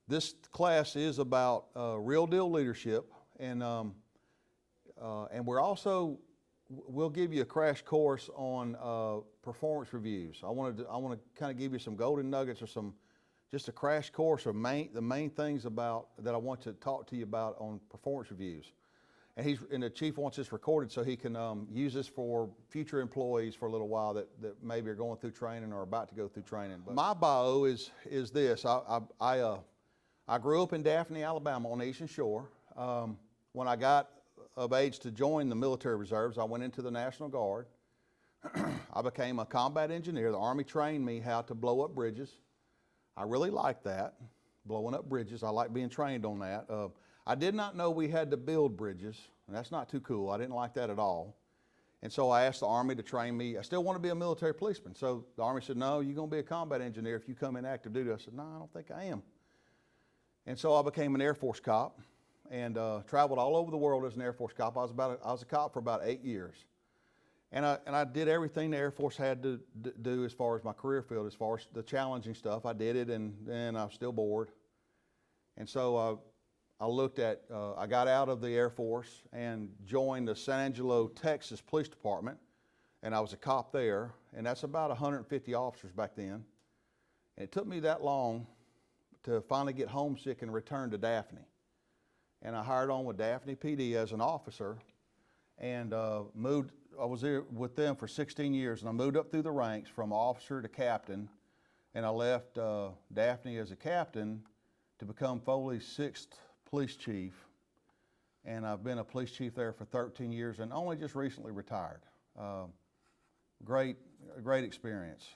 this class is about real deal leadership, and we're also, we'll give you a crash course on performance reviews. I want to kind of give you some golden nuggets, or just a crash course of the main things that I want to talk to you about on performance reviews. And the chief wants this recorded so he can use this for future employees for a little while that maybe are going through training or about to go through training. But my bio is this. I grew up in Daphne, Alabama on the Eastern Shore. When I got of age to join the military reserves, I went into the National Guard. I became a combat engineer. The Army trained me how to blow up bridges. I really liked that, blowing up bridges. I like being trained on that. I did not know we had to build bridges, and that's not too cool. I didn't like that at all. And so I asked the Army to train me. I still want to be a military policeman. So the Army said, no, you're going to be a combat engineer if you come in active duty. I said, no, I don't think I am. And so I became an Air Force cop and traveled all over the world as an Air Force cop. I was a cop for about 8 years. And I did everything the Air Force had to do as far as my career field, as far as the challenging stuff. I did it, and then I was still bored. And so I got out of the Air Force and joined the San Angelo, Texas Police Department, and I was a cop there, and that's about 150 officers back then. And it took me that long to finally get homesick and return to Daphne. And I hired on with Daphne PD as an officer, and I was there with them for 16 years, and I moved up through the ranks from officer to captain, and I left Daphne as a captain to become Foley's 6th police chief, and I've been a police chief there for 13 years and only just recently retired. Great experience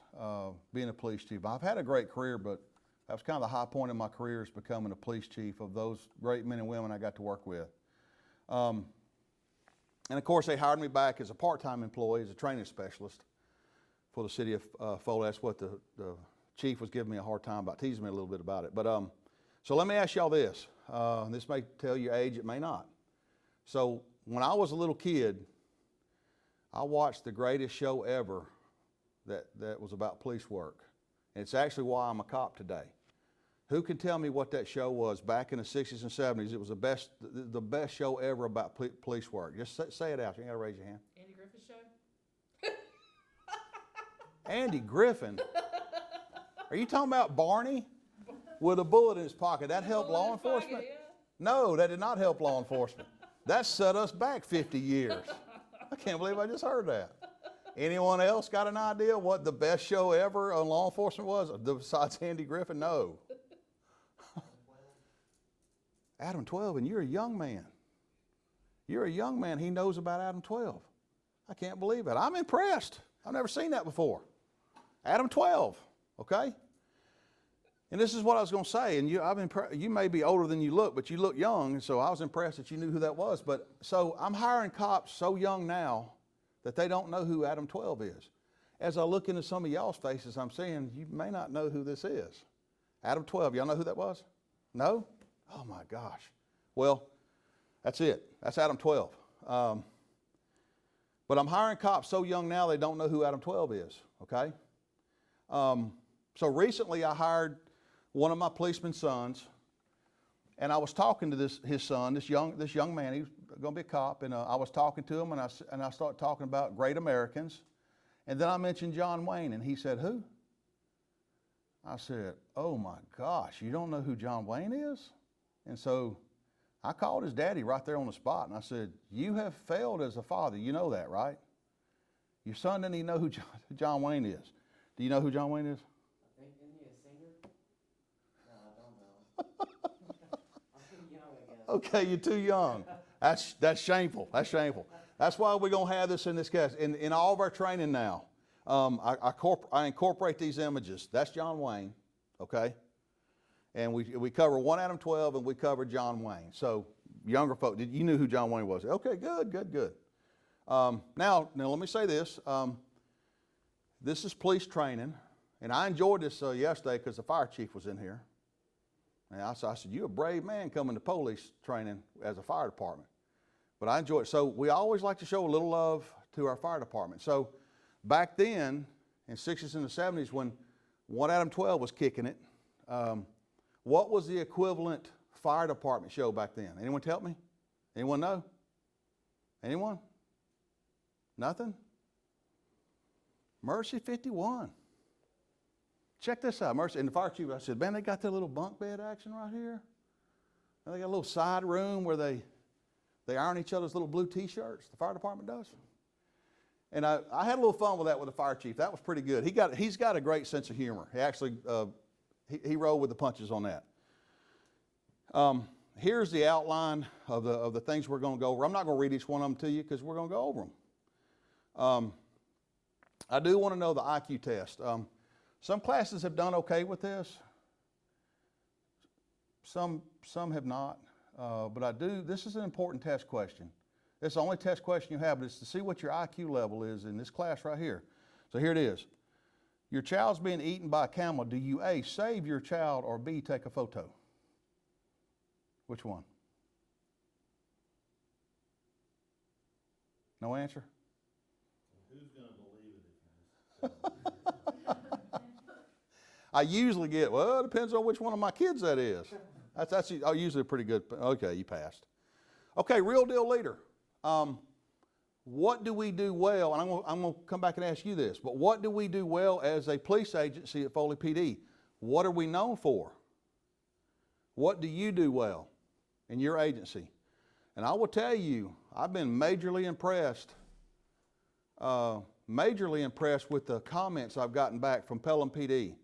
being a police chief. I've had a great career, but that was kind of the high point of my career, is becoming a police chief of those great men and women I got to work with. And of course, they hired me back as a part-time employee, as a training specialist for the city of Foley. That's what the chief was giving me a hard time about, teasing me a little bit about it. But so let me ask y'all this. This may tell your age, it may not. So when I was a little kid, I watched the greatest show ever that was about police work. And it's actually why I'm a cop today. Who can tell me what that show was back in the 60s and 70s? It was the best show ever about police work. Just say it out. You ain't got to raise your hand. Andy Griffith Show? Andy Griffin? Are you talking about Barney with a bullet in his pocket? That helped law enforcement? No, that did not help law enforcement. That set us back 50 years. I can't believe I just heard that. Anyone else got an idea what the best show ever on law enforcement was besides Andy Griffin? No. Adam 12, and you're a young man. You're a young man. He knows about Adam 12. I can't believe it. I'm impressed. I've never seen that before. Adam 12, okay? And this is what I was going to say, and you may be older than you look, but you look young, and so I was impressed that you knew who that was. But so I'm hiring cops so young now that they don't know who Adam 12 is. As I look into some of y'all's faces, I'm saying you may not know who this is. Adam 12, y'all know who that was? No? Oh my gosh. Well, that's it. That's Adam 12. But I'm hiring cops so young now they don't know who Adam 12 is, okay? So recently I hired one of my policeman's sons, and I was talking to his son, this young man. He was going to be a cop, and I was talking to him, and I started talking about great Americans, and then I mentioned John Wayne, and he said, "Who?" I said, "Oh my gosh, you don't know who John Wayne is?" And so I called his daddy right there on the spot, and I said, "You have failed as a father. You know that, right? Your son doesn't even know who John Wayne is. Do you know who John Wayne is?" Isn't he a singer? No, I don't know. I'm too young, I guess. Okay, you're too young. That's shameful. That's shameful. That's why we're going to have this in this case. In all of our training now, I incorporate these images. That's John Wayne, okay? And we cover one Adam 12, and we cover John Wayne. So younger folk, you knew who John Wayne was. Okay, good. Now let me say this. This is police training, and I enjoyed this yesterday because the fire chief was in here. And I said, "You're a brave man coming to police training as a fire department." But I enjoy it. So we always like to show a little love to our fire department. So back then, in the 60s and the 70s, when one Adam 12 was kicking it, What was the equivalent fire department show back then? Anyone tell me? Anyone know? Anyone? Nothing? Mercy 51. Check this out, Mercy. And the fire chief, I said, man, they got their little bunk bed action right here. And they got a little side room where they iron each other's little blue T-shirts. The fire department does. And I had a little fun with that with the fire chief. That was pretty good. He's got a great sense of humor. He actually he rolled with the punches on that. Here's the outline of the things we're going to go over. I'm not going to read each one of them to you because we're going to go over them. I do want to know the IQ test. Some classes have done okay with this. Some have not. But this is an important test question. It's the only test question you have, but it's to see what your IQ level is in this class right here. So here it is. Your child's being eaten by a camel. Do you A, save your child, or B, take a photo? Which one? No answer? Who's going to believe it? I usually get, well, it depends on which one of my kids that is. That's usually a pretty good, okay, you passed. Okay, real deal leader. What do we do well? And I'm going to come back and ask you this, but what do we do well as a police agency at Foley PD? What are we known for? What do you do well in your agency? And I will tell you, I've been majorly impressed with the comments I've gotten back from Pelham PD.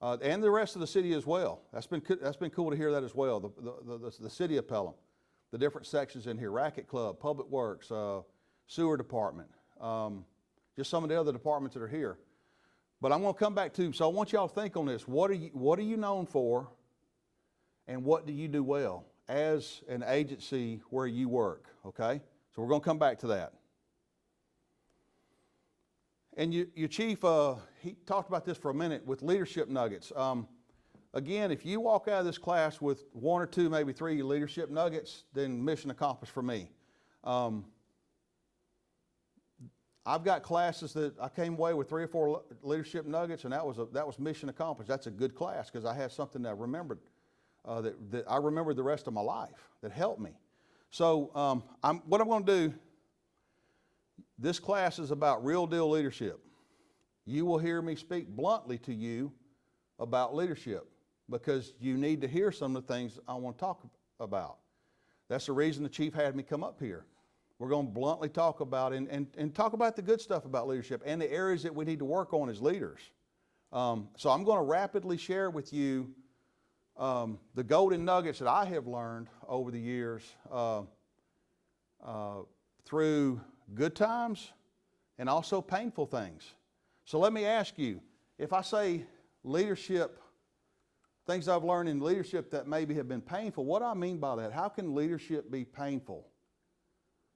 And the rest of the city as well. That's been cool to hear that as well. The city of Pelham, the different sections in here: Racket Club, Public Works, Sewer Department, just some of the other departments that are here. But I'm going to come back to. So I want y'all to think on this. What are you known for, and what do you do well as an agency where you work? Okay. So we're going to come back to that. And your chief, he talked about this for a minute with leadership nuggets. Again, if you walk out of this class with one or two, maybe three leadership nuggets, then mission accomplished for me. I've got classes that I came away with 3 or 4 leadership nuggets, and that was mission accomplished. That's a good class because I had something that I remembered, that I remembered the rest of my life that helped me. So what I'm going to do. This class is about real deal leadership. You will hear me speak bluntly to you about leadership because you need to hear some of the things I want to talk about. That's the reason the chief had me come up here. We're going to bluntly talk about and talk about the good stuff about leadership and the areas that we need to work on as leaders. So I'm going to rapidly share with you the golden nuggets that I have learned over the years through good times and also painful things. So let me ask you, if I say leadership, things I've learned in leadership that maybe have been painful, what do I mean by that? How can leadership be painful?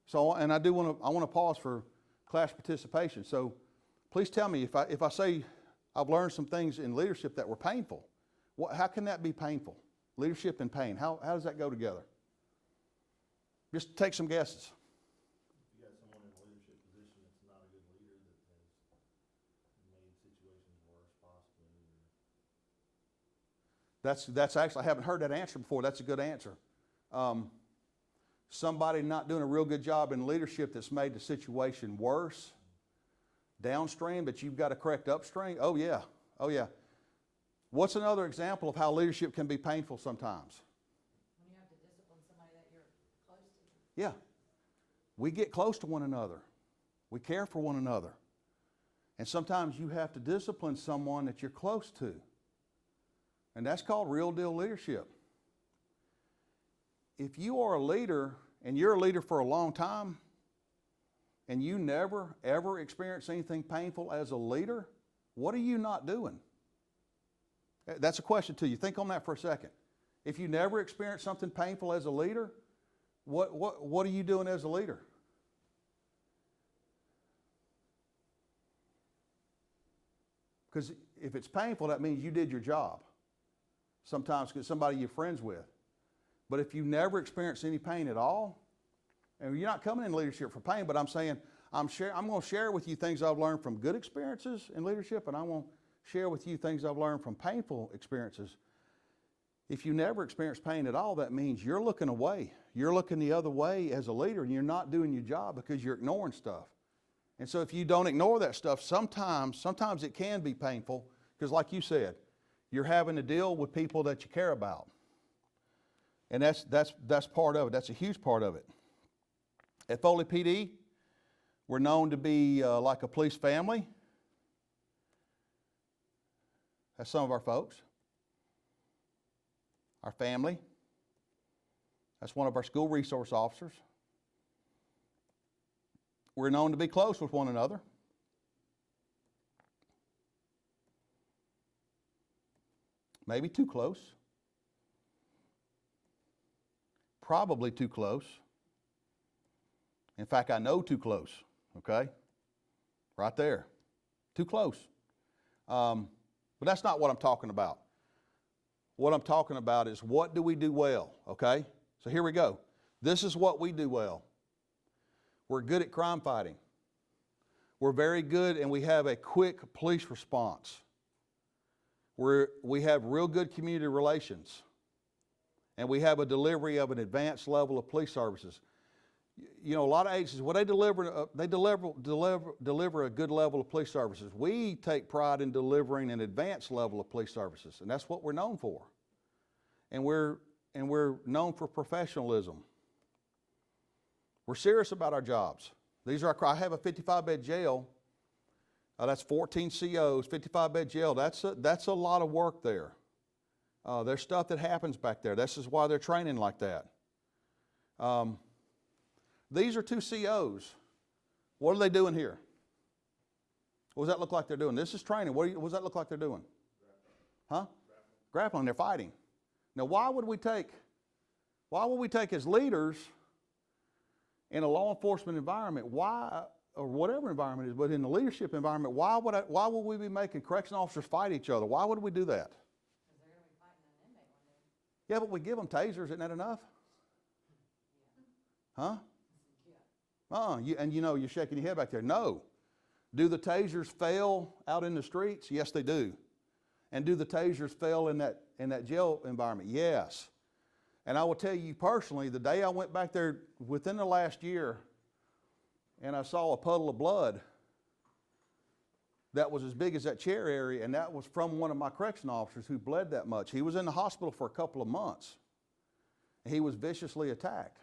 So, and I want to pause for class participation. So please tell me if I say I've learned some things in leadership that were painful, how can that be painful? Leadership and pain, how does that go together? Just take some guesses. That's actually, I haven't heard that answer before. That's a good answer. Somebody not doing a real good job in leadership that's made the situation worse downstream, but you've got to correct upstream. Oh yeah. What's another example of how leadership can be painful sometimes? When you have to discipline somebody that you're close to. Yeah. We get close to one another. We care for one another. And sometimes you have to discipline someone that you're close to. And that's called real deal leadership. If you are a leader and you're a leader for a long time and you never ever experience anything painful as a leader, what are you not doing? That's a question to you. Think on that for a second. If you never experience something painful as a leader, what are you doing as a leader? Because if it's painful, that means you did your job. Sometimes it's somebody you're friends with. But if you never experience any pain at all, and you're not coming in leadership for pain, but I'm saying I'm going to share with you things I've learned from good experiences in leadership, and I want to share with you things I've learned from painful experiences. If you never experience pain at all, that means you're looking away. You're looking the other way as a leader, and you're not doing your job because you're ignoring stuff. And so if you don't ignore that stuff, sometimes it can be painful because like you said, you're having to deal with people that you care about. And that's part of it. That's a huge part of it. At Foley PD, we're known to be like a police family. That's some of our folks. Our family. That's one of our school resource officers. We're known to be close with one another. Maybe too close. Probably too close. In fact, I know too close, okay? Right there. Too close. But that's not what I'm talking about. What I'm talking about is what do we do well, okay? So here we go. This is what we do well. We're good at crime fighting. We're very good and we have a quick police response. We have real good community relations. And we have a delivery of an advanced level of police services. You know, a lot of agencies, well, they deliver a good level of police services. We take pride in delivering an advanced level of police services, and that's what we're known for. And we're known for professionalism. We're serious about our jobs. I have a 55-bed jail. That's 14 COs, 55-bed jail. That's a lot of work there. There's stuff that happens back there. This is why they're training like that. These are 2 COs. What are they doing here? What does that look like they're doing? This is training. What does that look like they're doing? Huh? Grappling. They're fighting. Now, why would we take as leaders in a law enforcement environment, or whatever environment it is, but in the leadership environment, why would we be making correction officers fight each other? Why would we do that? Because they're gonna be fighting an inmate one day. Yeah, but we give them tasers. Isn't that enough? Huh? You're shaking your head back there. No. Do the tasers fail out in the streets? Yes, they do. And do the tasers fail in that jail environment? Yes. And I will tell you personally, the day I went back there within the last year and I saw a puddle of blood that was as big as that chair area, and that was from one of my correction officers who bled that much. He was in the hospital for a couple of months. He was viciously attacked.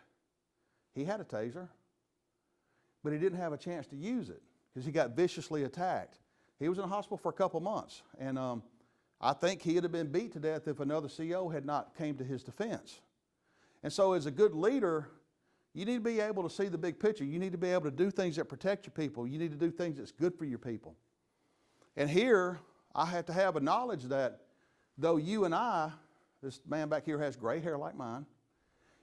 He had a taser, but he didn't have a chance to use it because he got viciously attacked. He was in the hospital for a couple of months, and I think he'd have been beat to death if another CO had not came to his defense. And so as a good leader, you need to be able to see the big picture. You need to be able to do things that protect your people. You need to do things that's good for your people. And here, I have to have a knowledge that though you and I, this man back here has gray hair like mine,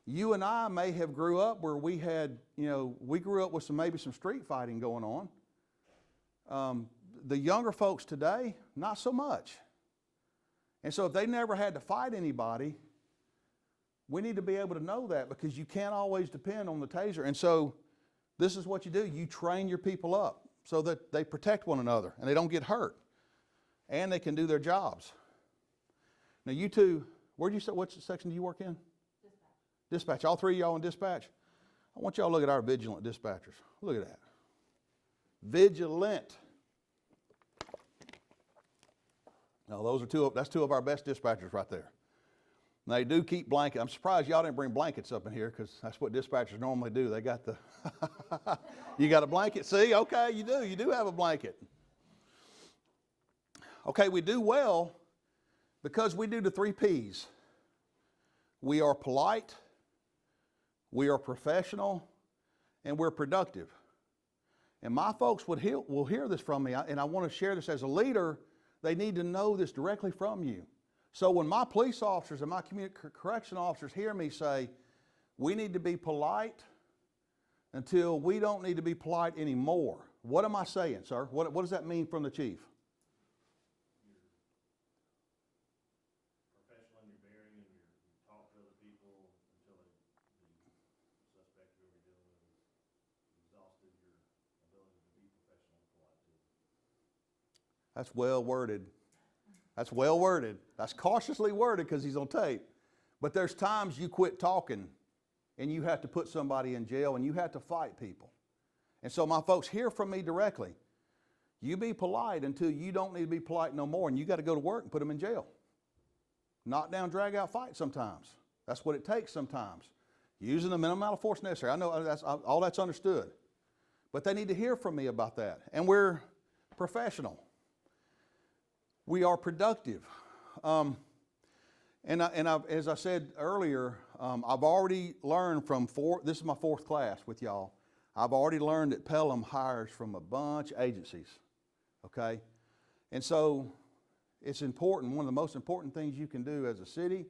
you and I may have grew up where we had, we grew up with maybe some street fighting going on. The younger folks today, not so much. And so if they never had to fight anybody, we need to be able to know that because you can't always depend on the taser. And so this is what you do. You train your people up so that they protect one another and they don't get hurt and they can do their jobs. Now you two, what section do you work in? Dispatch. All 3 of y'all in dispatch? I want y'all to look at our vigilant dispatchers. Look at that. Vigilant. Now that's 2 of our best dispatchers right there. And they do keep blankets. I'm surprised y'all didn't bring blankets up in here because that's what dispatchers normally do. They got you got a blanket? See, okay, you do. You do have a blanket. Okay, we do well because we do the 3 Ps. We are polite, we are professional, and we're productive. And my folks will hear this from me, and I want to share this as a leader. They need to know this directly from you. So when my police officers and my community correction officers hear me say, we need to be polite until we don't need to be polite anymore. What am I saying, sir? What does that mean from the chief? You're professional in your bearing and you talk to other people until the suspect you're dealing with is exhausted your ability to be professional and polite to them. That's well worded. That's well worded. That's cautiously worded because he's on tape. But there's times you quit talking and you have to put somebody in jail and you have to fight people. And so my folks, hear from me directly. You be polite until you don't need to be polite no more, and you got to go to work and put them in jail. Knock down, drag out fight sometimes. That's what it takes sometimes. Using the minimum amount of force necessary. I know all that's understood. But they need to hear from me about that. And we're professional. We are productive. As I said earlier, I've already learned from this is my 4th class with y'all. I've already learned that Pelham hires from a bunch of agencies, okay? And so it's important. One of the most important things you can do as a city,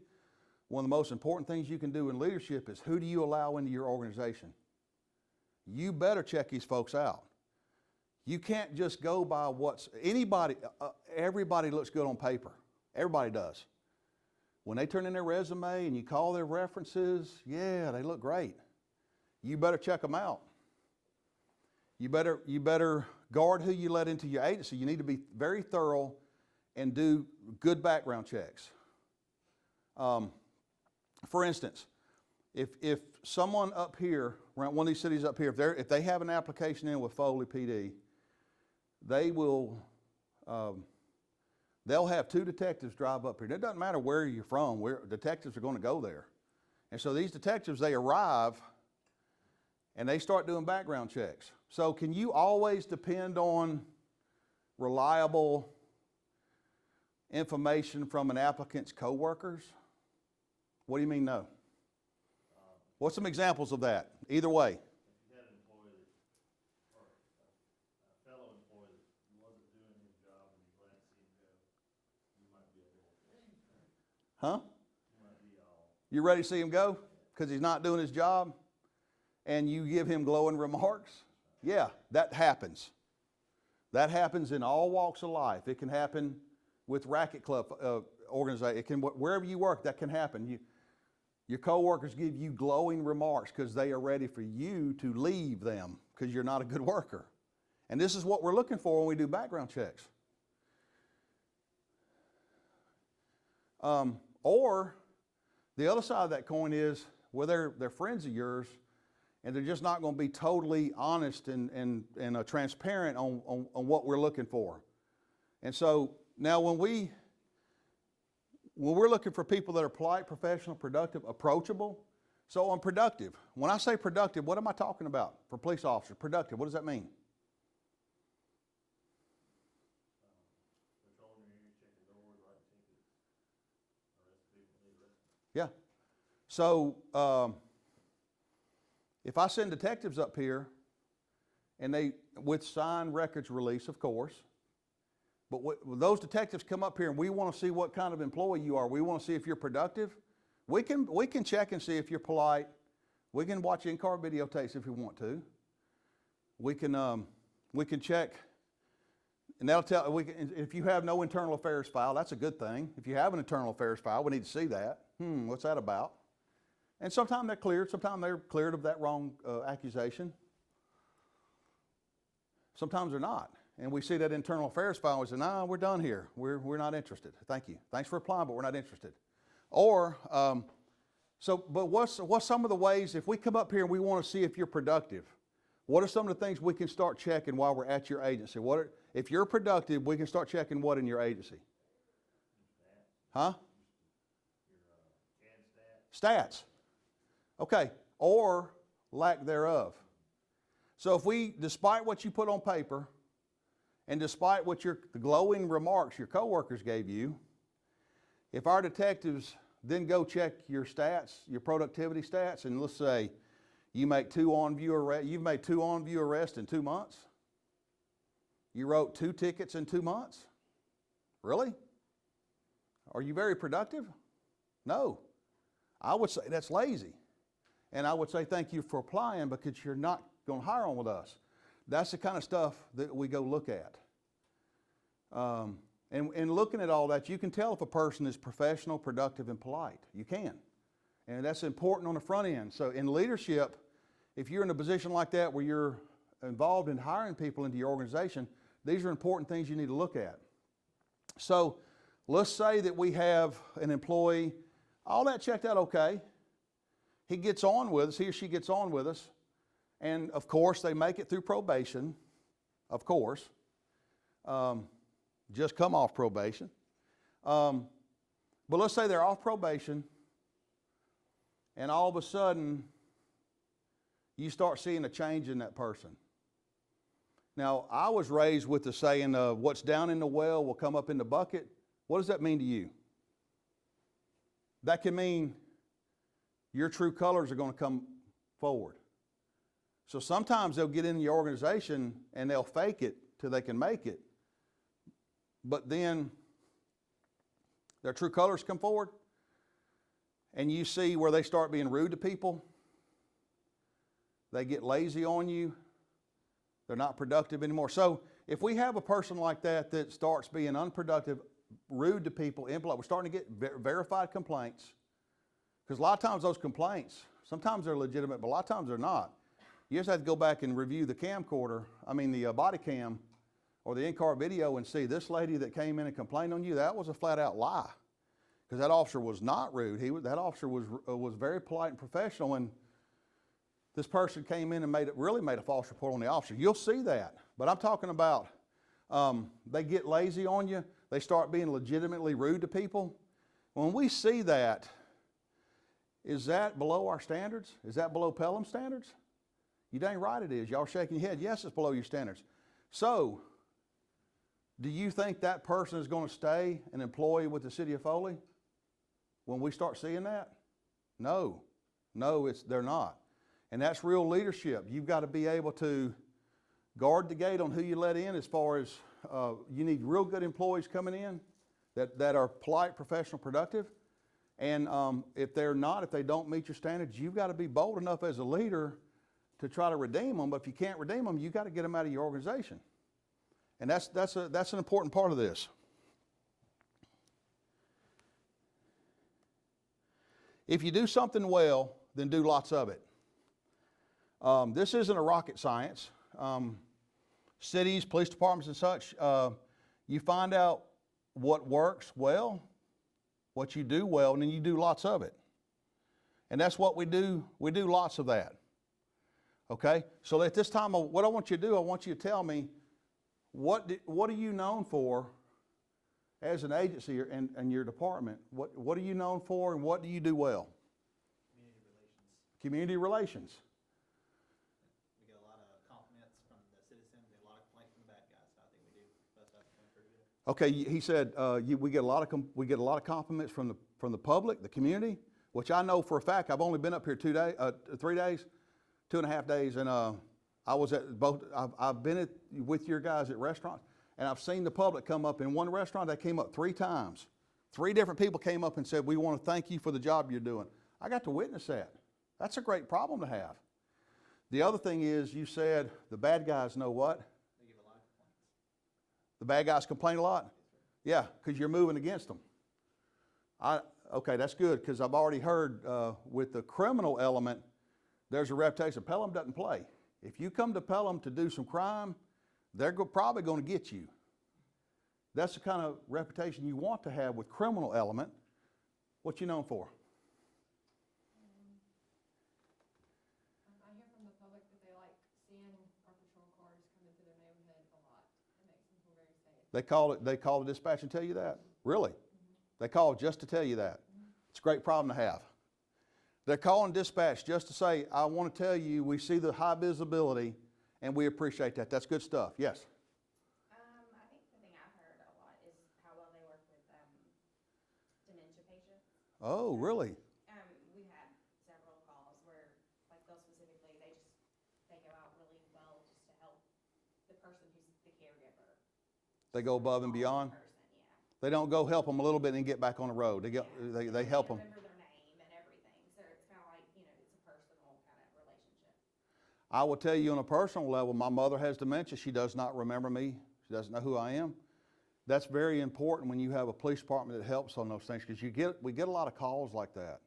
one of the most important things you can do in leadership is who do you allow into your organization? You better check these folks out. You can't just go by everybody looks good on paper. Everybody does. When they turn in their resume and you call their references, yeah, they look great. You better check them out. You better guard who you let into your agency. You need to be very thorough and do good background checks. For instance, if someone up here, around one of these cities up here, if they have an application in with Foley PD, they'll have 2 detectives drive up here. It doesn't matter where you're from, detectives are going to go there. And so these detectives, they arrive and they start doing background checks. So can you always depend on reliable information from an applicant's coworkers? What do you mean no? What's some examples of that? Either way. If you had an employee or a fellow employee that wasn't doing his job and you're glad to see him go, you might be a little, Huh? you might be all, You ready to see him go because he's not doing his job and you give him glowing remarks? Yeah, that happens. That happens in all walks of life. It can happen with racket club organization. It can, wherever you work, that can happen. Your coworkers give you glowing remarks because they are ready for you to leave them because you're not a good worker. And this is what we're looking for when we do background checks. Or the other side of that coin is, well, they're friends of yours and they're just not going to be totally honest and transparent on what we're looking for. And so now when we're looking for people that are polite, professional, productive, approachable, so on productive, when I say productive, what am I talking about for police officers? Productive, what does that mean? patrolling your area, checking doors, writing tickets, arrest people, need arrested. Yeah. So if I send detectives up here and they, with signed records release, of course, but when those detectives come up here and we want to see what kind of employee you are, we want to see if you're productive, we can check and see if you're polite. We can watch in-car videotapes if we want to. We can check, and that'll tell, if you have no internal affairs file, that's a good thing. If you have an internal affairs file, we need to see that. What's that about? And sometimes they're cleared. Sometimes they're cleared of that wrong accusation. Sometimes they're not. And we see that internal affairs file and we say, no, we're done here. We're not interested. Thank you. Thanks for applying, but we're not interested. Or, but what's some of the ways, if we come up here and we want to see if you're productive, what are some of the things we can start checking while we're at your agency? If you're productive, we can start checking what in your agency? Huh? Stats. Okay. Or lack thereof. So if despite what you put on paper, and despite what the glowing remarks your coworkers gave you, if our detectives then go check your stats, your productivity stats, and let's say you've made 2 on-view arrests in 2 months. You wrote 2 tickets in 2 months. Really? Are you very productive? No. I would say that's lazy. And I would say thank you for applying because you're not going to hire on with us. That's the kind of stuff that we go look at. And looking at all that, you can tell if a person is professional, productive, and polite. You can. And that's important on the front end. So in leadership, if you're in a position like that where you're involved in hiring people into your organization, these are important things you need to look at. So let's say that we have an employee, all that checked out okay. He gets on with us, he or she gets on with us, and of course they make it through probation, of course, just come off probation. But let's say they're off probation, and all of a sudden you start seeing a change in that person. Now, I was raised with the saying, what's down in the well will come up in the bucket. What does that mean to you? That can mean your true colors are going to come forward. So sometimes they'll get in your organization and they'll fake it till they can make it. But then their true colors come forward, and you see where they start being rude to people. They get lazy on you. They're not productive anymore. So if we have a person like that that starts being unproductive, rude to people, impolite, we're starting to get verified complaints. Because a lot of times those complaints, sometimes they're legitimate, but a lot of times they're not. You just have to go back and review the the body cam or the in-car video and see this lady that came in and complained on you, that was a flat out lie. Because that officer was not rude. That officer was very polite and professional, and this person came in and really made a false report on the officer. You'll see that. But I'm talking about they get lazy on you. They start being legitimately rude to people. When we see that, is that below our standards? Is that below Pelham standards? You dang right it is. Y'all shaking your head. Yes, it's below your standards. So, do you think that person is going to stay an employee with the city of Foley when we start seeing that? No, they're not. And that's real leadership. You've got to be able to guard the gate on who you let in, as far as you need real good employees coming in that are polite, professional, productive. And if they don't meet your standards, you've got to be bold enough as a leader to try to redeem them. But if you can't redeem them, you've got to get them out of your organization. And that's an important part of this. If you do something well, then do lots of it. This isn't a rocket science. Cities, police departments and such, you find out what works well, what you do well, and then you do lots of it. And that's what we do. We do lots of that. Okay? So at this time, what I want you to do, I want you to tell me, what are you known for as an agency and your department? What are you known for, and what do you do well? Community relations. We get a lot of compliments from the citizens, we get a lot of complaints from the bad guys, so I think we do both sides pretty good. Okay, he said we get a lot of compliments from the public, the community, which I know for a fact. I've only been up here 3 days, 2.5 days, and I was at both. I've been with your guys at restaurants, and I've seen the public come up. In one restaurant, they came up 3 times. 3 different people came up and said, "We want to thank you for the job you're doing." I got to witness that. That's a great problem to have. The other thing is, you said the bad guys know what? They give a lot of complaints. The bad guys complain a lot? Yeah, because you're moving against them. Okay, that's good, because I've already heard with the criminal element, there's a reputation. Pelham doesn't play. If you come to Pelham to do some crime, they're probably going to get you. That's the kind of reputation you want to have with criminal element. What you known for? I hear from the public that they like seeing our patrol cars come into their neighborhood a lot. It makes them feel very safe. They call the dispatch and tell you that? Really? They call just to tell you that. It's a great problem to have. They're calling dispatch just to say, I want to tell you, we see the high visibility and we appreciate that. That's good stuff. Yes? I think the thing I've heard a lot is how well they work with dementia patients. Oh, really? We've had several calls where, like they'll specifically, they go out really well just to help the person who's the caregiver. They go above and beyond? Person, yeah. They don't go help them a little bit and get back on the road. They help them. Remember their name and everything, so it's kind of like, it's a personal kind of relationship. I will tell you on a personal level, my mother has dementia. She does not remember me. She doesn't know who I am. That's very important when you have a police department that helps on those things, because we get a lot of calls like that.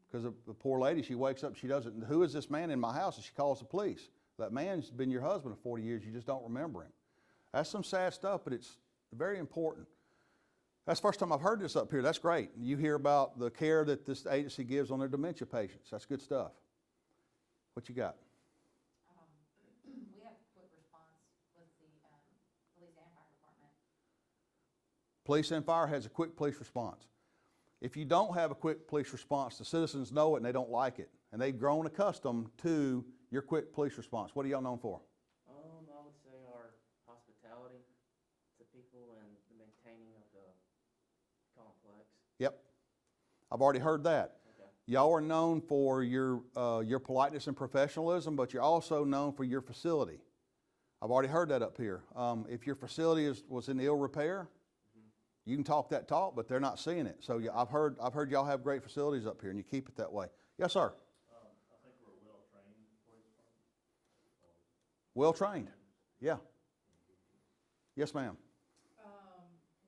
Because the poor lady, she wakes up, she doesn't, who is this man in my house? And she calls the police. That man's been your husband for 40 years, you just don't remember him. That's some sad stuff, but it's very important. That's the first time I've heard this up here. That's great. You hear about the care that this agency gives on their dementia patients. That's good stuff. What you got? We have quick response with the police and fire department. Police and fire has a quick police response. If you don't have a quick police response, the citizens know it and they don't like it. And they've grown accustomed to your quick police response. What are y'all known for? I would say our hospitality to people and the maintaining of the complex. Yep. I've already heard that. Okay. Y'all are known for your politeness and professionalism, but you're also known for your facility. I've already heard that up here. If your facility was in ill repair, you can talk that talk, but they're not seeing it. So I've heard y'all have great facilities up here, and you keep it that way. Yes, sir. I think we're a well-trained police department. Well trained. Yeah. Yes, ma'am.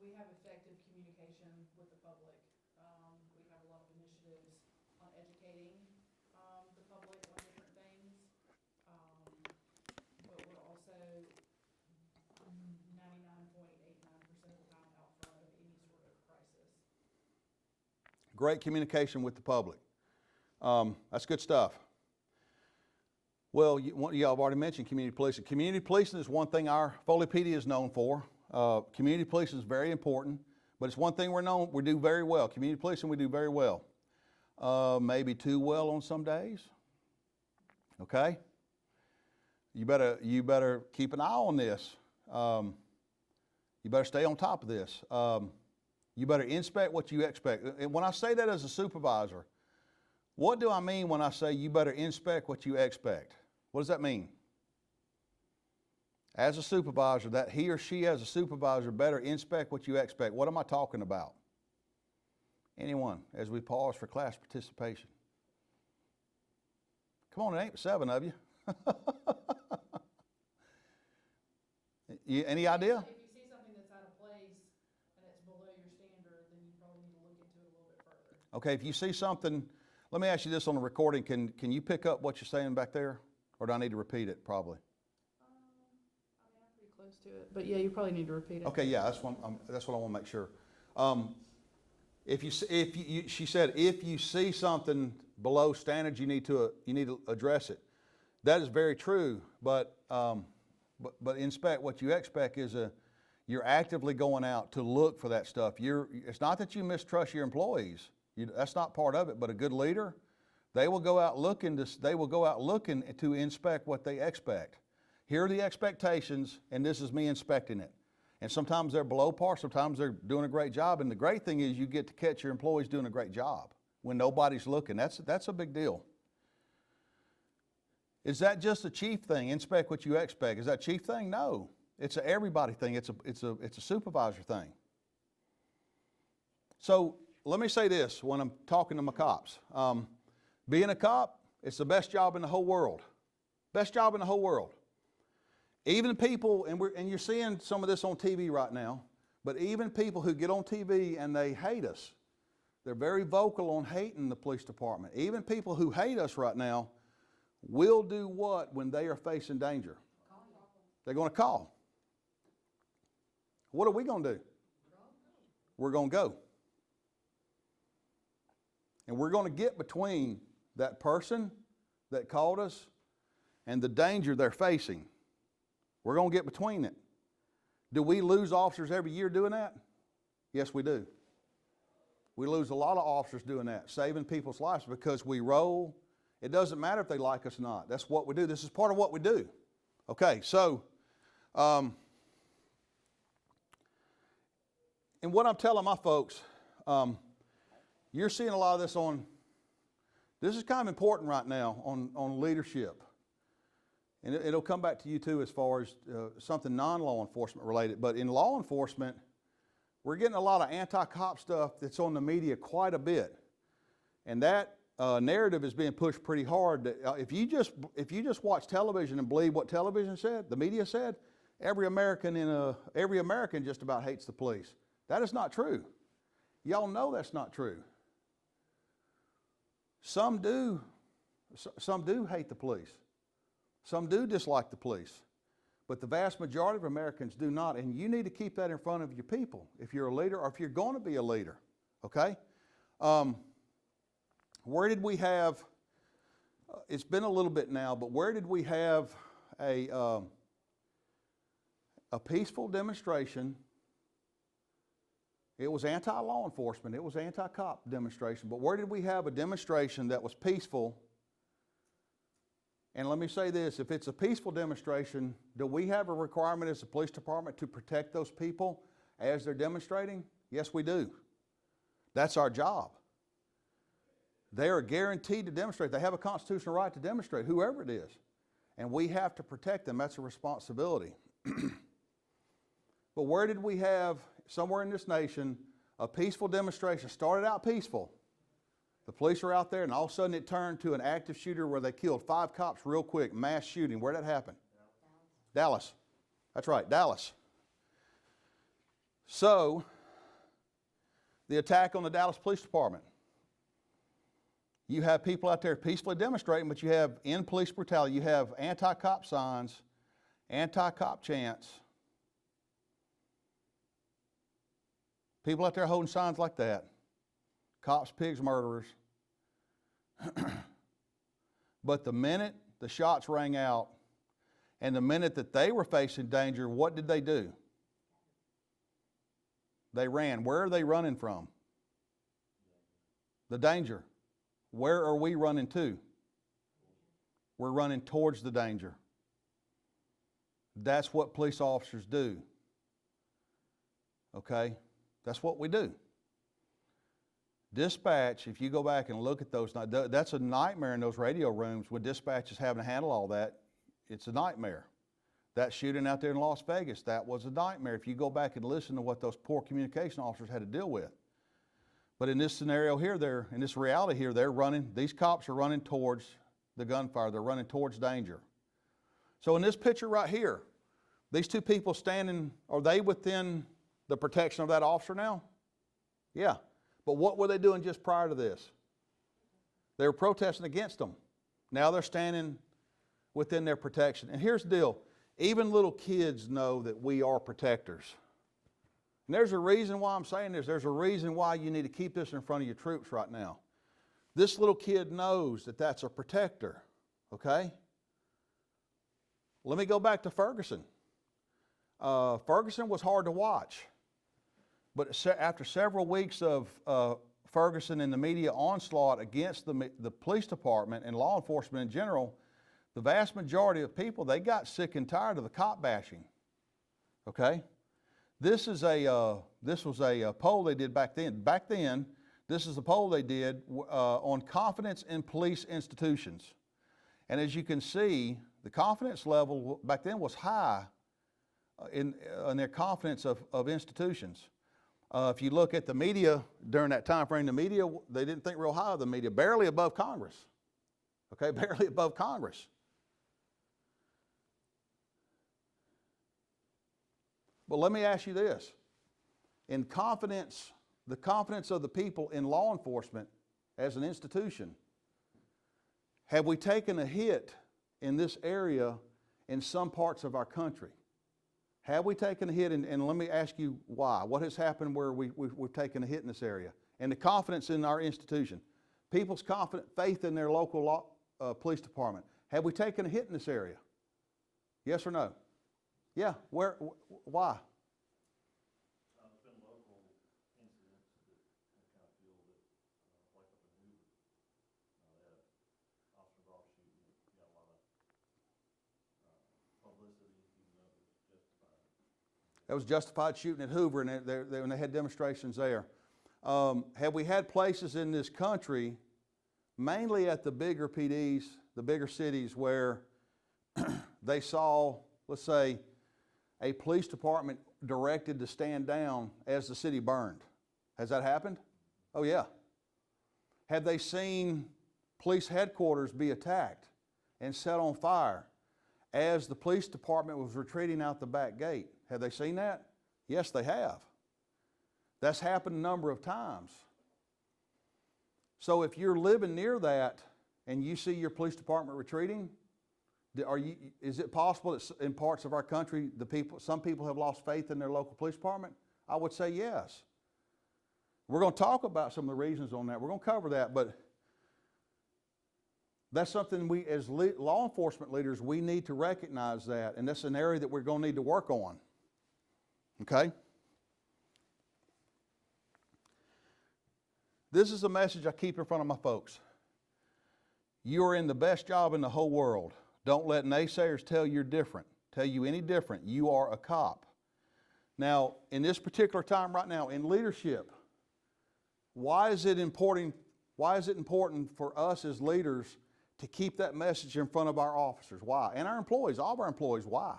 We have effective communication with the public. We have a lot of initiatives on educating, the public on different things. But we're also 99.89% of the time out front of any sort of crisis. Great communication with the public. That's good stuff. Well, y'all have already mentioned community policing. Community policing is one thing our Foley PD is known for. Community policing is very important, but it's one thing we do very well. Community policing we do very well. Maybe too well on some days. Okay? You better keep an eye on this. You better stay on top of this. You better inspect what you expect. And when I say that as a supervisor, what do I mean when I say you better inspect what you expect? What does that mean? As a supervisor, that he or she as a supervisor better inspect what you expect. What am I talking about? Anyone, as we pause for class participation. Come on, it ain't 7 of you. Any idea? If you see something that's out of place and it's below your standard, then you probably need to look into it a little bit further. Okay, if you see something, let me ask you this on the recording. Can you pick up what you're saying back there? Or do I need to repeat it probably? I'm pretty close to it, but yeah, you probably need to repeat it. Okay, yeah, that's what I want to make sure. She said, if you see something below standards, you need to address it. That is very true, but inspect what you expect is you're actively going out to look for that stuff. It's not that you mistrust your employees. That's not part of it. But a good leader, they will go out looking to inspect what they expect. Here are the expectations, and this is me inspecting it. And sometimes they're below par, sometimes they're doing a great job. And the great thing is you get to catch your employees doing a great job when nobody's looking. That's a big deal. Is that just a chief thing? Inspect what you expect. Is that a chief thing? No. It's an everybody thing. It's a supervisor thing. So let me say this when I'm talking to my cops. Being a cop, it's the best job in the whole world. Best job in the whole world. Even people, and you're seeing some of this on TV right now, but even people who get on TV and they hate us, they're very vocal on hating the police department. Even people who hate us right now will do what when they are facing danger? They're going to call. What are we going to do? We're going to go. And we're going to get between that person that called us and the danger they're facing. We're going to get between it. Do we lose officers every year doing that? Yes, we do. We lose a lot of officers doing that, saving people's lives because we roll. It doesn't matter if they like us or not. That's what we do. This is part of what we do. Okay, so, and what I'm telling my folks, you're seeing a lot of this this is kind of important right now on leadership. And it'll come back to you too as far as something non-law enforcement related. But in law enforcement, we're getting a lot of anti-cop stuff that's on the media quite a bit. And that narrative is being pushed pretty hard. That, if you just watch television and believe what television said, the media said, every American just about hates the police. That is not true. Y'all know that's not true. Some do hate the police. Some do dislike the police. But the vast majority of Americans do not, and you need to keep that in front of your people if you're a leader or if you're going to be a leader, okay? Where did we have, it's been a little bit now, but where did we have a peaceful demonstration? It was anti-law enforcement, it was anti-cop demonstration, but where did we have a demonstration that was peaceful? And let me say this, if it's a peaceful demonstration, do we have a requirement as a police department to protect those people as they're demonstrating? Yes, we do. That's our job. They are guaranteed to demonstrate. They have a constitutional right to demonstrate, whoever it is. And we have to protect them. That's a responsibility. But where did we have, somewhere in this nation, a peaceful demonstration? Started out peaceful. The police are out there, and all of a sudden it turned to an active shooter where they killed 5 cops real quick, mass shooting. Where did that happen? Dallas. That's right, Dallas. So, the attack on the Dallas Police Department. You have people out there peacefully demonstrating, but you have, in police brutality, you have anti-cop signs, anti-cop chants. People out there holding signs like that. Cops, pigs, murderers. But the minute the shots rang out and the minute that they were facing danger, what did they do? They ran. Where are they running from? The danger. Where are we running to? We're running towards the danger. That's what police officers do. Okay? That's what we do. Dispatch, if you go back and look at those, that's a nightmare in those radio rooms when dispatch is having to handle all that. It's a nightmare. That shooting out there in Las Vegas, that was a nightmare. If you go back and listen to what those poor communication officers had to deal with. But in this scenario here, in this reality here, these cops are running towards the gunfire. They're running towards danger. So in this picture right here, these two people standing, are they within the protection of that officer now? Yeah. But what were they doing just prior to this? They were protesting against them. Now they're standing within their protection. And here's the deal. Even little kids know that we are protectors. And there's a reason why I'm saying this. There's a reason why you need to keep this in front of your troops right now. This little kid knows that that's a protector. Okay? Let me go back to Ferguson. Ferguson was hard to watch. But after several weeks of Ferguson and the media onslaught against the police department and law enforcement in general, the vast majority of people, they got sick and tired of the cop bashing. Okay? This was a poll they did back then. Back then, this is a poll they did on confidence in police institutions. And as you can see, the confidence level back then was high in their confidence of institutions. If you look at the media during that time frame, the media, they didn't think real high of the media, barely above Congress. Okay, barely above Congress. But let me ask you this. In confidence, the confidence of the people in law enforcement as an institution, have we taken a hit in this area in some parts of our country? Have we taken a hit? And let me ask you why. What has happened where we've taken a hit in this area? And the confidence in our institution. People's faith in their local police department. Have we taken a hit in this area? Yes or no? Yeah. Why? It's been local incidents that I kind of feel that, like up in Hoover, they had an officer-involved shooting that got a lot of publicity, even though it was justified. That was justified shooting at Hoover, and they had demonstrations there. Have we had places in this country, mainly at the bigger PDs, the bigger cities, where they saw, let's say, a police department directed to stand down as the city burned? Has that happened? Oh yeah. Have they seen police headquarters be attacked and set on fire as the police department was retreating out the back gate? Have they seen that? Yes, they have. That's happened a number of times. So if you're living near that and you see your police department retreating, Is it possible that in parts of our country, some people have lost faith in their local police department? I would say yes. We're going to talk about some of the reasons on that. We're going to cover that, but that's something we, as law enforcement leaders, we need to recognize that, and that's an area that we're going to need to work on. Okay? This is a message I keep in front of my folks. You are in the best job in the whole world. Don't let naysayers tell you any different. You are a cop. Now, in this particular time right now, in leadership, why is it important for us as leaders to keep that message in front of our officers? Why? And our employees, all of our employees, why?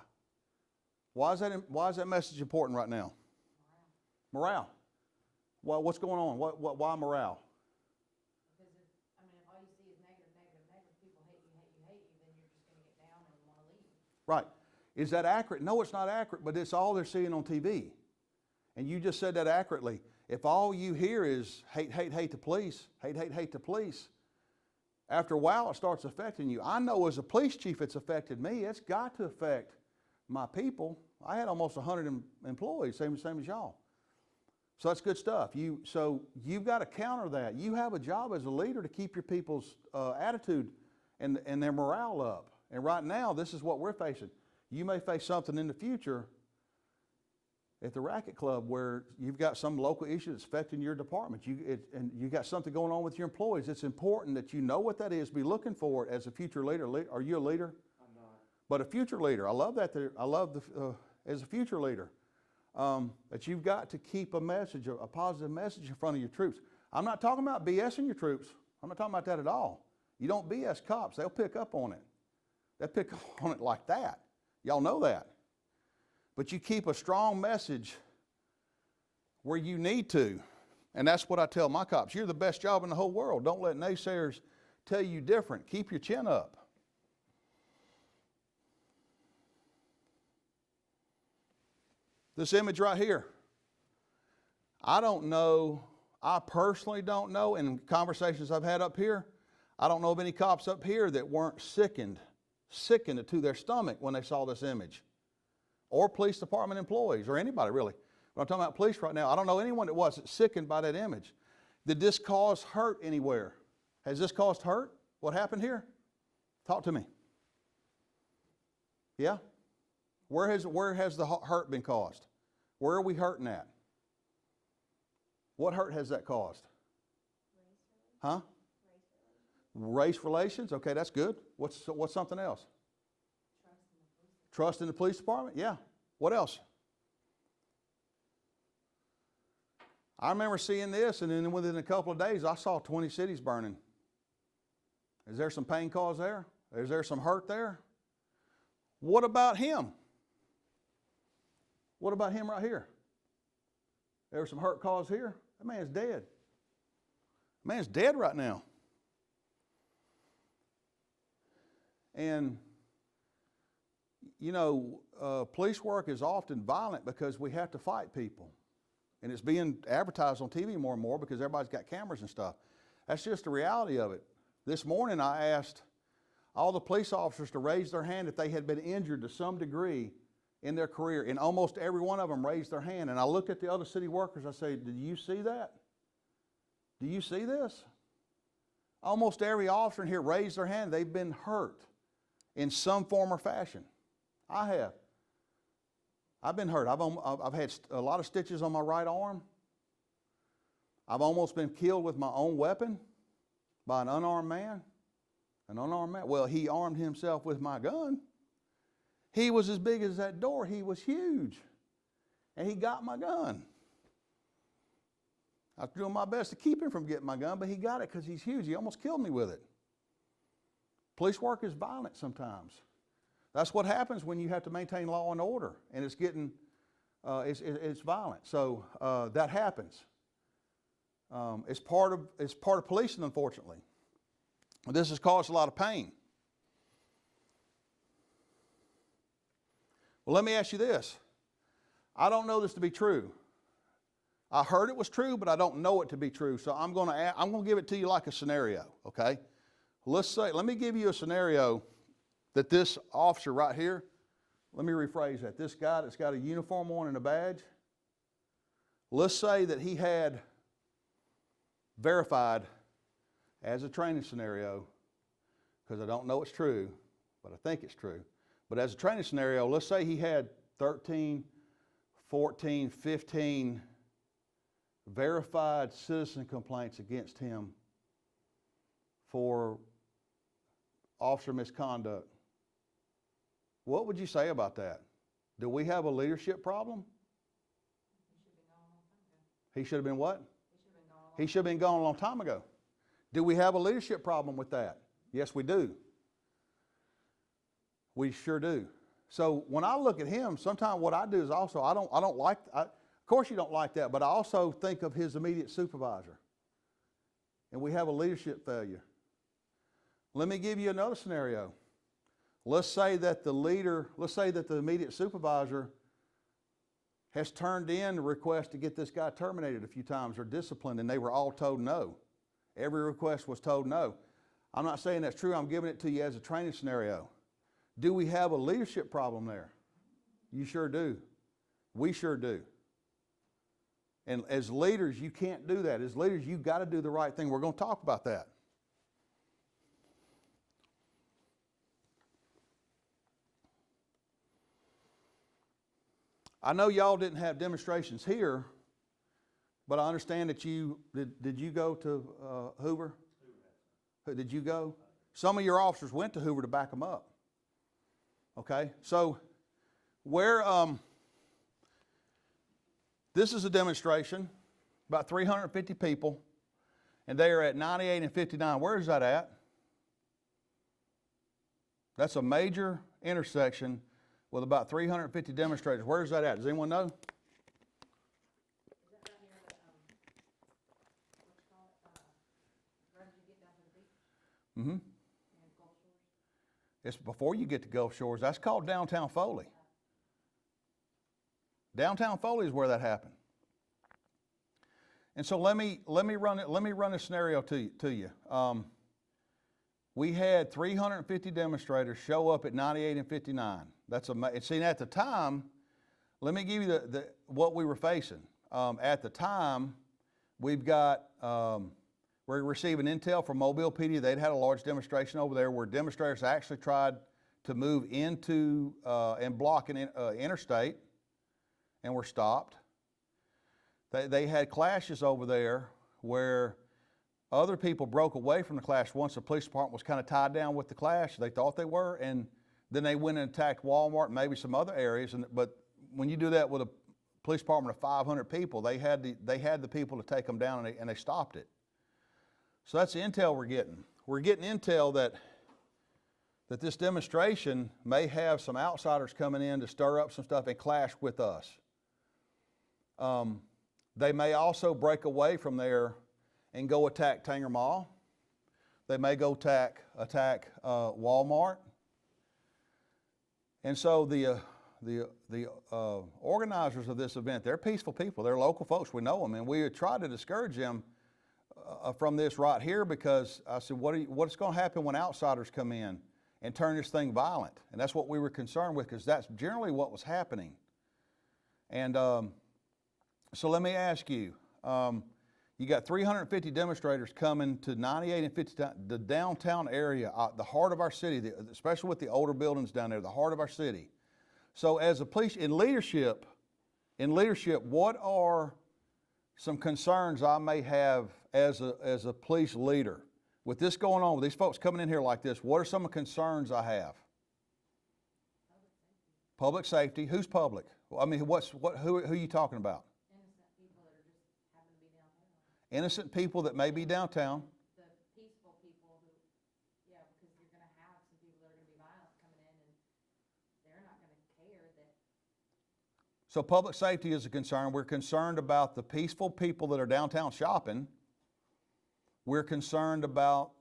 Why is that message important right now? Morale. Well, what's going on? Why morale? Because if all you see is negative, people hate you, then you're just gonna get down and wanna leave. Right. Is that accurate? No, it's not accurate, but it's all they're seeing on TV. And you just said that accurately. If all you hear is hate the police, hate the police, after a while it starts affecting you. I know as a police chief it's affected me. It's got to affect my people. I had almost 100 employees, same as y'all. So that's good stuff. So you've got to counter that. You have a job as a leader to keep your people's attitude and their morale up. And right now, this is what we're facing. You may face something in the future at the racket club where you've got some local issue that's affecting your department. And you got something going on with your employees. It's important that you know what that is. Be looking for it as a future leader. Are you a leader? I'm not. But a future leader. I love that. I love as a future leader. That you've got to keep a positive message in front of your troops. I'm not talking about BSing your troops. I'm not talking about that at all. You don't BS cops. They'll pick up on it. They'll pick up on it like that. Y'all know that. But you keep a strong message where you need to. And that's what I tell my cops. You're the best job in the whole world. Don't let naysayers tell you different. Keep your chin up. This image right here. I don't know, I personally don't know, in conversations I've had up here, I don't know of any cops up here that weren't sickened to their stomach when they saw this image. Or police department employees, or anybody really. But I'm talking about police right now. I don't know anyone that wasn't sickened by that image. Did this cause hurt anywhere? Has this caused hurt? What happened here? Talk to me. Yeah? Where has the hurt been caused? Where are we hurting at? What hurt has that caused? Huh? Race relations? Okay, that's good. What's something else? Trust in the police department? Yeah. What else? I remember seeing this, and then within a couple of days, I saw 20 cities burning. Is there some pain caused there? Is there some hurt there? What about him? What about him right here? There was some hurt caused here. That man's dead. The man's dead right now. And, police work is often violent because we have to fight people. And it's being advertised on TV more and more because everybody's got cameras and stuff. That's just the reality of it. This morning I asked all the police officers to raise their hand if they had been injured to some degree in their career, and almost every one of them raised their hand. And I looked at the other city workers, I said, "Do you see that? Do you see this?" Almost every officer in here raised their hand. They've been hurt in some form or fashion. I have. I've been hurt. I've had a lot of stitches on my right arm. I've almost been killed with my own weapon by an unarmed man. An unarmed man. Well, he armed himself with my gun. He was as big as that door. He was huge. And he got my gun. I was doing my best to keep him from getting my gun, but he got it because he's huge. He almost killed me with it. Police work is violent sometimes. That's what happens when you have to maintain law and order, and it's getting, it's violent. So that happens. It's part of policing, unfortunately. This has caused a lot of pain. Well, let me ask you this. I don't know this to be true. I heard it was true, but I don't know it to be true. So I'm going to give it to you like a scenario, okay? Let me give you a scenario that this officer right here, let me rephrase that, this guy that's got a uniform on and a badge, let's say that he had verified as a training scenario, because I don't know it's true, but I think it's true, but as a training scenario, let's say he had 13, 14, 15 verified citizen complaints against him for officer misconduct. What would you say about that? Do we have a leadership problem? He should have been what? He should have been gone a long time ago. Do we have a leadership problem with that? Yes, we do. We sure do. So when I look at him, sometimes what I do is also, I don't like, of course you don't like that, but I also think of his immediate supervisor. And we have a leadership failure. Let me give you another scenario. Let's say that the immediate supervisor has turned in a request to get this guy terminated a few times or disciplined, and they were all told no. Every request was told no. I'm not saying that's true. I'm giving it to you as a training scenario. Do we have a leadership problem there? You sure do. We sure do. And as leaders, you can't do that. As leaders, you've got to do the right thing. We're going to talk about that. I know y'all didn't have demonstrations here, but I understand that did you go to Hoover? Did you go? Some of your officers went to Hoover to back them up. Okay, so this is a demonstration, about 350 people, and they are at 98 and 59. Where is that at? That's a major intersection with about 350 demonstrators. Where is that at? Does anyone know? Is that right near the, what you call it, right as you get down to the beach? Mm-hmm. And Gulf Shores? It's before you get to Gulf Shores. That's called Downtown Foley. Downtown Foley is where that happened. And so let me run a scenario to you. We had 350 demonstrators show up at 98 and 59. That's amazing. See, at the time, let me give you what we were facing. At the time, we're receiving intel from Mobile PD. They'd had a large demonstration over there where demonstrators actually tried to move into and block an interstate and were stopped. They had clashes over there where other people broke away from the clash once the police department was kind of tied down with the clash. They thought they were, and then they went and attacked Walmart and maybe some other areas. But when you do that with a police department of 500 people, they had the people to take them down, and they stopped it. So that's the intel we're getting. We're getting intel that this demonstration may have some outsiders coming in to stir up some stuff and clash with us. They may also break away from there and go attack Tanger Mall. They may go attack Walmart. And so the organizers of this event, they're peaceful people. They're local folks. We know them, and we try to discourage them from this right here, because I said, what's going to happen when outsiders come in and turn this thing violent? And that's what we were concerned with, because that's generally what was happening. And so let me ask you, you got 350 demonstrators coming to 98 and 59, the downtown area, the heart of our city, especially with the older buildings down there, the heart of our city. So as a police, in leadership, what are some concerns I may have as a police leader? With this going on, with these folks coming in here like this, what are some of the concerns I have? Public safety. Who's public? I mean, who are you talking about? Innocent people that are just happen to be downtown. Innocent people that may be downtown. The peaceful people who, yeah, because you're gonna have some people that are gonna be violent coming in, and they're not gonna care that. So public safety is a concern. We're concerned about the peaceful people that are downtown shopping. We're concerned about,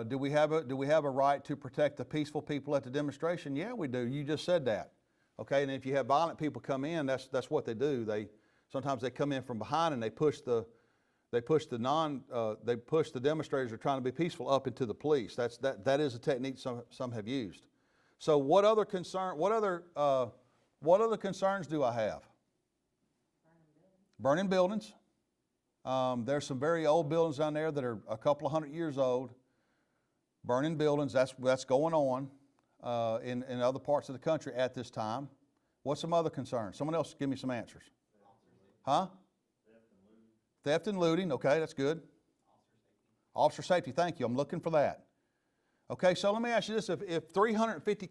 do we have a right to protect the peaceful people at the demonstration? Yeah, we do. You just said that. Okay, and if you have violent people come in, that's what they do. Sometimes they come in from behind and they push the demonstrators who are trying to be peaceful up into the police. That is a technique some have used. So what other concerns do I have? Burning buildings. There's some very old buildings down there that are a couple of 100 years old. Burning buildings, that's going on in other parts of the country at this time. What's some other concerns? Someone else give me some answers. Huh? Theft and looting, okay, that's good. Officer safety, thank you, I'm looking for that. Okay, so let me ask you this, if 350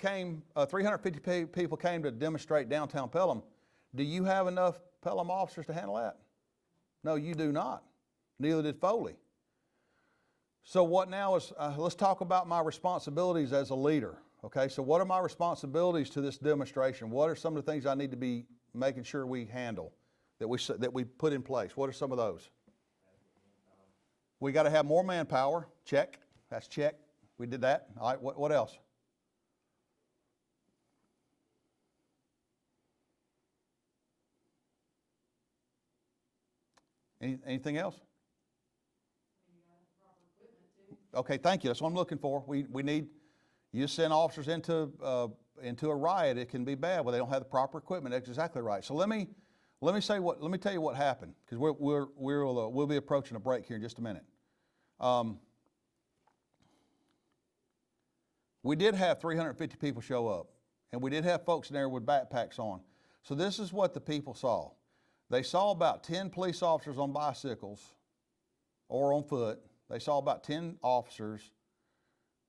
people came to demonstrate downtown Pelham, do you have enough Pelham officers to handle that? No, you do not. Neither did Foley. So what now is, let's talk about my responsibilities as a leader. Okay, so what are my responsibilities to this demonstration? What are some of the things I need to be making sure we handle, that we put in place? What are some of those? We got to have more manpower. Check. That's check. We did that. All right, what else? Anything else? Okay, thank you. That's what I'm looking for. We need, you send officers into a riot, it can be bad when they don't have the proper equipment. That's exactly right. So let me tell you what happened, because we'll be approaching a break here in just a minute. We did have 350 people show up, and we did have folks in there with backpacks on. So this is what the people saw. They saw about 10 police officers on bicycles or on foot. They saw about 10 officers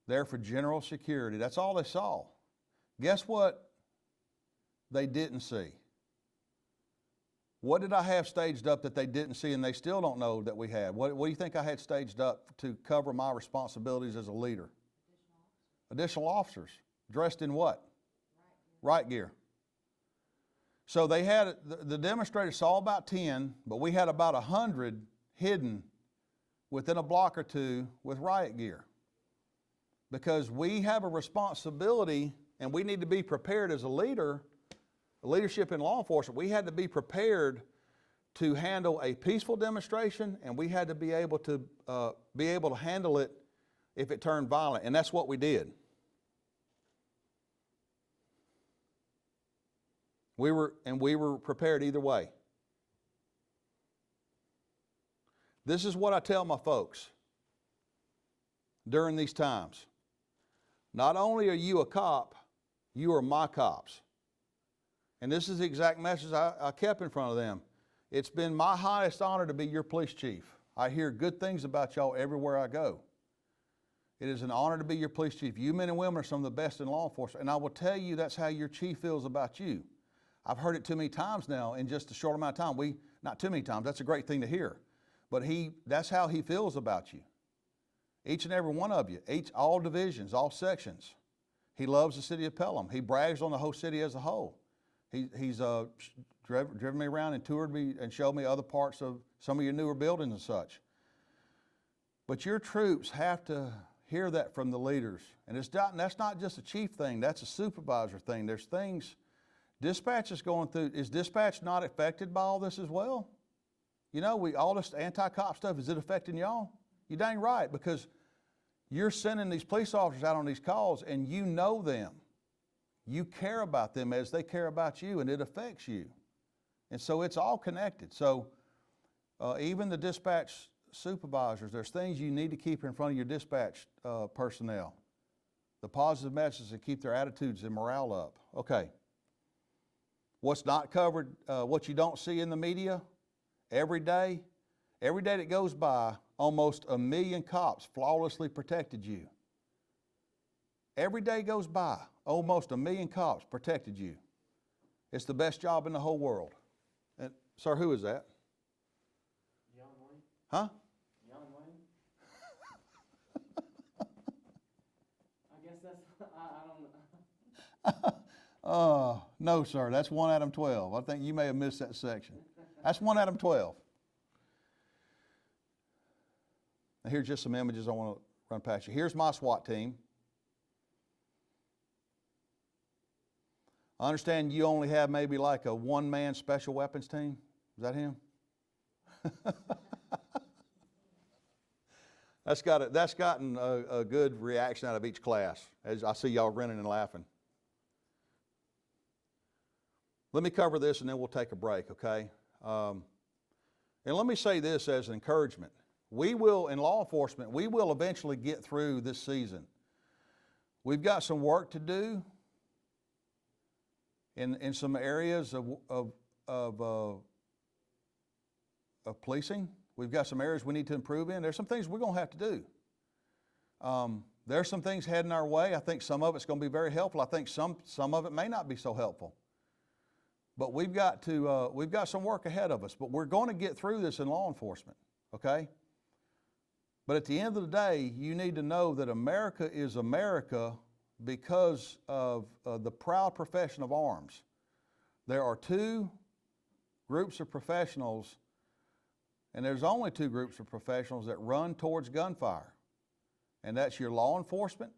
there for general security. That's all they saw. Guess what they didn't see? What did I have staged up that they didn't see and they still don't know that we had? What do you think I had staged up to cover my responsibilities as a leader? Additional officers. Dressed in what? Riot gear. So they had, the demonstrators saw about 10, but we had about 100 hidden within a block or two with riot gear. Because we have a responsibility and we need to be prepared as a leader, leadership in law enforcement. We had to be prepared to handle a peaceful demonstration, and we had to be able to handle it if it turned violent, and that's what we did. We were prepared either way. This is what I tell my folks during these times. Not only are you a cop, you are my cops. And this is the exact message I kept in front of them. It's been my highest honor to be your police chief. I hear good things about y'all everywhere I go. It is an honor to be your police chief. You men and women are some of the best in law enforcement. And I will tell you that's how your chief feels about you. I've heard it too many times now in just a short amount of time. Not too many times, that's a great thing to hear. But that's how he feels about you. Each and every one of you, all divisions, all sections. He loves the city of Pelham. He brags on the whole city as a whole. He's driven me around and toured me and showed me other parts of some of your newer buildings and such. But your troops have to hear that from the leaders. And that's not just a chief thing, that's a supervisor thing. There's things, dispatch is going through, is dispatch not affected by all this as well? You know, all this anti-cop stuff, is it affecting y'all? You're dang right, because you're sending these police officers out on these calls and you know them. You care about them as they care about you, and it affects you. And so it's all connected. So even the dispatch supervisors, there's things you need to keep in front of your dispatch personnel. The positive messages that keep their attitudes and morale up. Okay. What's not covered, what you don't see in the media, every day that goes by, almost 1 million cops flawlessly protected you. Every day goes by, almost 1 million cops protected you. It's the best job in the whole world. And, sir, who is that? Young Wayne? Huh? Young Wayne? I guess that's, I don't know. No, sir, that's 1 Adam 12. I think you may have missed that section. That's 1 Adam 12. Now here's just some images I want to run past you. Here's my SWAT team. I understand you only have maybe like a one-man special weapons team. Is that him? That's gotten a good reaction out of each class, as I see y'all grinning and laughing. Let me cover this and then we'll take a break, okay? And let me say this as an encouragement. We will, in law enforcement, we will eventually get through this season. We've got some work to do in some areas of policing. We've got some areas we need to improve in. There's some things we're going to have to do. There's some things heading our way. I think some of it's going to be very helpful. I think some of it may not be so helpful. But we've got some work ahead of us. But we're going to get through this in law enforcement, okay? But at the end of the day, you need to know that America is America because of the proud profession of arms. There are two groups of professionals, and there's only two groups of professionals that run towards gunfire. And that's your law enforcement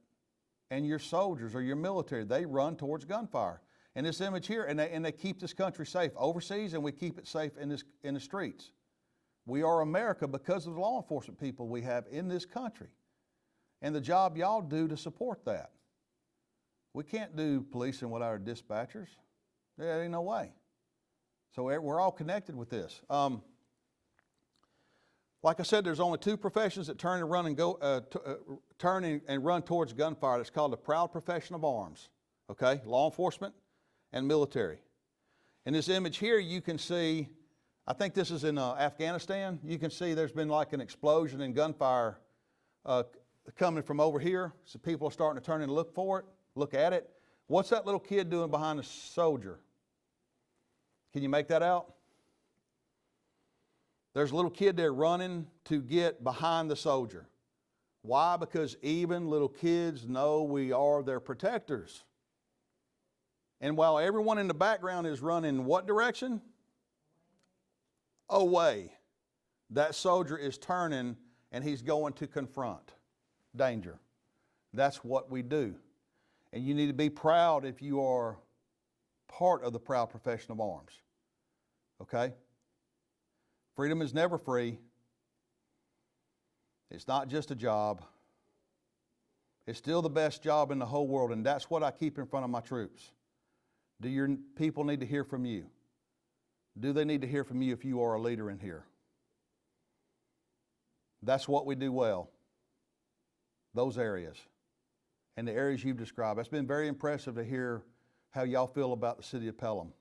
and your soldiers or your military. They run towards gunfire. And this image here, and they keep this country safe overseas, and we keep it safe in the streets. We are America because of the law enforcement people we have in this country and the job y'all do to support that. We can't do policing without our dispatchers. There ain't no way. So we're all connected with this. Like I said, there's only two professions that turn and run towards gunfire. It's called the proud profession of arms. Okay, law enforcement and military. In this image here, you can see, I think this is in Afghanistan. You can see there's been like an explosion in gunfire coming from over here. So people are starting to turn and look at it. What's that little kid doing behind the soldier? Can you make that out? There's a little kid there running to get behind the soldier. Why? Because even little kids know we are their protectors. And while everyone in the background is running what direction? Away. That soldier is turning and he's going to confront danger. That's what we do. And you need to be proud if you are part of the proud profession of arms. Okay? Freedom is never free. It's not just a job. It's still the best job in the whole world, and that's what I keep in front of my troops. Do your people need to hear from you? Do they need to hear from you if you are a leader in here? That's what we do well. Those areas. And the areas you've described. It's been very impressive to hear how y'all feel about the city of Pelham.